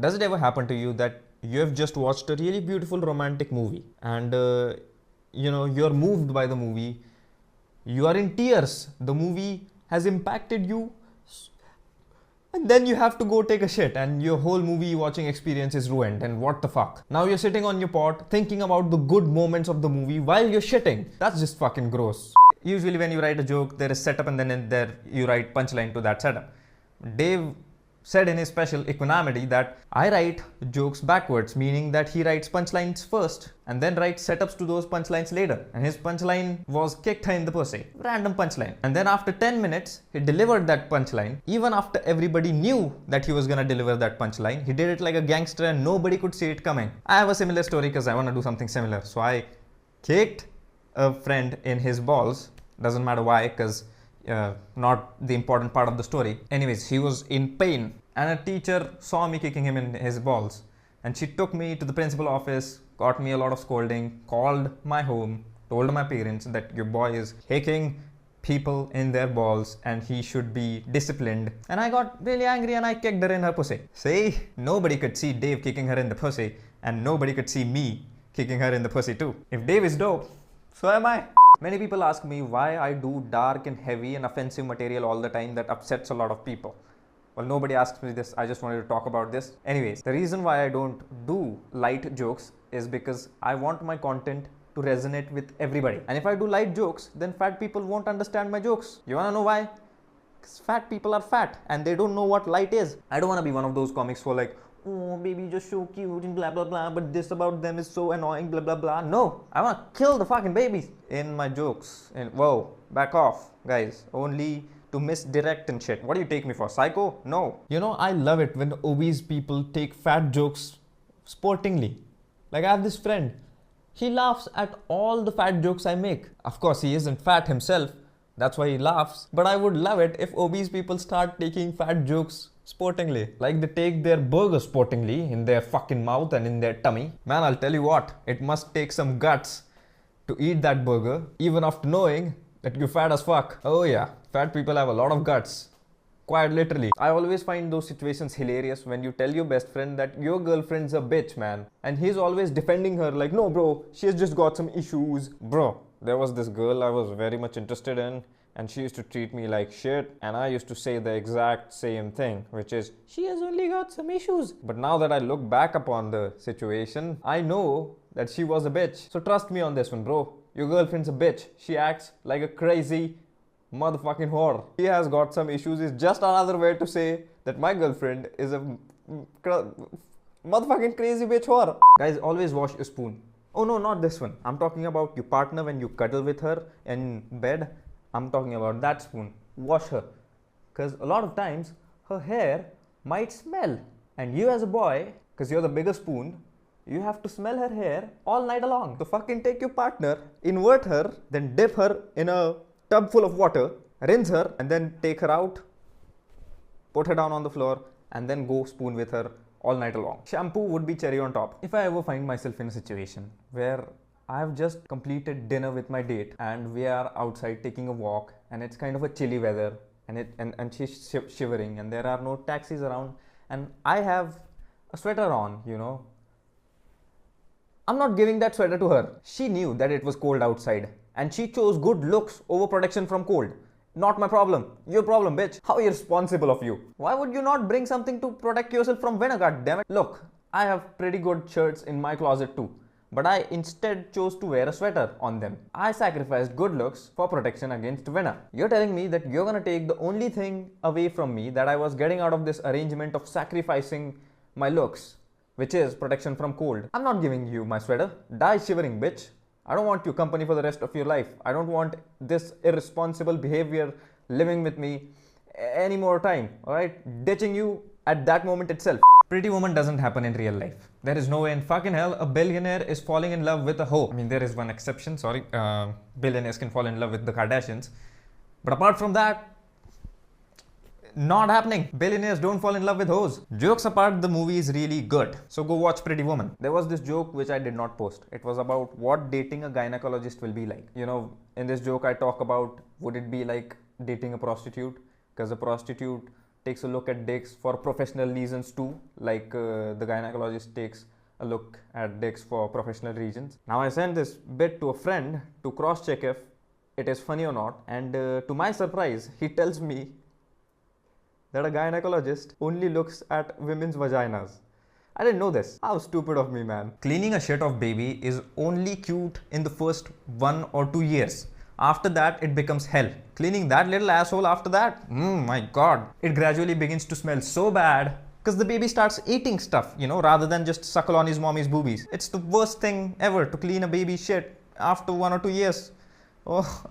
Does it ever happen to you that you have just watched a really beautiful romantic movie and you're moved by the movie, you are in tears, the movie has impacted you, and then you have to go take a shit and your whole movie watching experience is ruined, and what the fuck? Now you're sitting on your pot thinking about the good moments of the movie while you're shitting. That's just fucking gross. Usually when you write a joke, there is setup and then in there you write punchline to that setup. Dave said in his special Equanimity that I write jokes backwards, meaning that he writes punchlines first and then writes setups to those punchlines later. And his punchline was kicked her in the pussy. Random punchline. And then after 10 minutes, he delivered that punchline. Even after everybody knew that he was gonna deliver that punchline, he did it like a gangster and nobody could see it coming. I have a similar story because I wanna do something similar. So I kicked a friend in his balls. Doesn't matter why, because not the important part of the story. Anyways, he was in pain and a teacher saw me kicking him in his balls and she took me to the principal office, got me a lot of scolding, called my home, told my parents that your boy is kicking people in their balls and he should be disciplined. And I got really angry and I kicked her in her pussy. See, nobody could see Dave kicking her in the pussy and nobody could see me kicking her in the pussy too. If Dave is dope, so am I. Many people ask me why I do dark and heavy and offensive material all the time that upsets a lot of people. Well, nobody asks me this, I just wanted to talk about this. Anyways, the reason why I don't do light jokes is because I want my content to resonate with everybody. And if I do light jokes, then fat people won't understand my jokes. You wanna know why? Because fat people are fat and they don't know what light is. I don't wanna be one of those comics who are like, oh baby, just so cute and blah blah blah, but this about them is so annoying, blah blah blah. No, I want to kill the fucking babies in my jokes. And whoa, back off, guys. Only to misdirect and shit. What do you take me for, psycho? No. You know, I love it when obese people take fat jokes sportingly. Like I have this friend, he laughs at all the fat jokes I make. Of course, he isn't fat himself, that's why he laughs. But I would love it if obese people start taking fat jokes sportingly. Like they take their burger sportingly in their fucking mouth and in their tummy. Man, I'll tell you what, it must take some guts to eat that burger, even after knowing that you're fat as fuck. Oh yeah, fat people have a lot of guts. Quite literally. I always find those situations hilarious when you tell your best friend that your girlfriend's a bitch, man. And he's always defending her like, no bro, she has just got some issues. Bro, there was this girl I was very much interested in, and she used to treat me like shit, and I used to say the exact same thing, which is, she has only got some issues. But now that I look back upon the situation, I know that she was a bitch. So trust me on this one, bro. Your girlfriend's a bitch. She acts like a crazy motherfucking whore. She has got some issues is just another way to say that my girlfriend is a motherfucking crazy bitch whore. Guys, always wash your spoon. Oh no, not this one. I'm talking about your partner when you cuddle with her in bed. I'm talking about that spoon. Wash her. Because a lot of times, her hair might smell. And you as a boy, because you're the bigger spoon, you have to smell her hair all night long. So fucking take your partner, invert her, then dip her in a tub full of water, rinse her, and then take her out, put her down on the floor, and then go spoon with her all night long. Shampoo would be cherry on top. If I ever find myself in a situation where I have just completed dinner with my date and we are outside taking a walk and it's kind of a chilly weather and she's shivering and there are no taxis around and I have a sweater on, you know, I'm not giving that sweater to her. She knew that it was cold outside and she chose good looks over protection from cold. Not my problem. Your problem, bitch. How irresponsible of you. Why would you not bring something to protect yourself from winter, goddammit? Look, I have pretty good shirts in my closet too, but I instead chose to wear a sweater on them. I sacrificed good looks for protection against winter. You're telling me that you're gonna take the only thing away from me that I was getting out of this arrangement of sacrificing my looks, which is protection from cold. I'm not giving you my sweater. Die shivering, bitch. I don't want your company for the rest of your life. I don't want this irresponsible behavior living with me any more time, alright? Ditching you at that moment itself. Pretty Woman doesn't happen in real life. There is no way in fucking hell a billionaire is falling in love with a hoe. I mean, there is one exception, sorry. Billionaires can fall in love with the Kardashians. But apart from that, not happening. Billionaires don't fall in love with hoes. Jokes apart, the movie is really good. So go watch Pretty Woman. There was this joke which I did not post. It was about what dating a gynecologist will be like. You know, in this joke I talk about, would it be like dating a prostitute? Because a prostitute takes a look at dicks for professional reasons too, like the gynecologist takes a look at dicks for professional reasons. Now I sent this bit to a friend to cross check if it is funny or not, and to my surprise, he tells me that a gynecologist only looks at women's vaginas. I didn't know this. How stupid of me, man. Cleaning a shit of baby is only cute in the first 1 or 2 years. After that, it becomes hell. Cleaning that little asshole after that, my god. It gradually begins to smell so bad because the baby starts eating stuff, rather than just suckle on his mommy's boobies. It's the worst thing ever to clean a baby's shit after 1 or 2 years. Oh,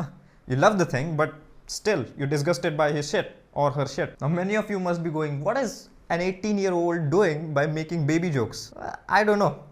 you love the thing, but still, you're disgusted by his shit or her shit. Now, many of you must be going, what is an 18-year-old doing by making baby jokes? I don't know.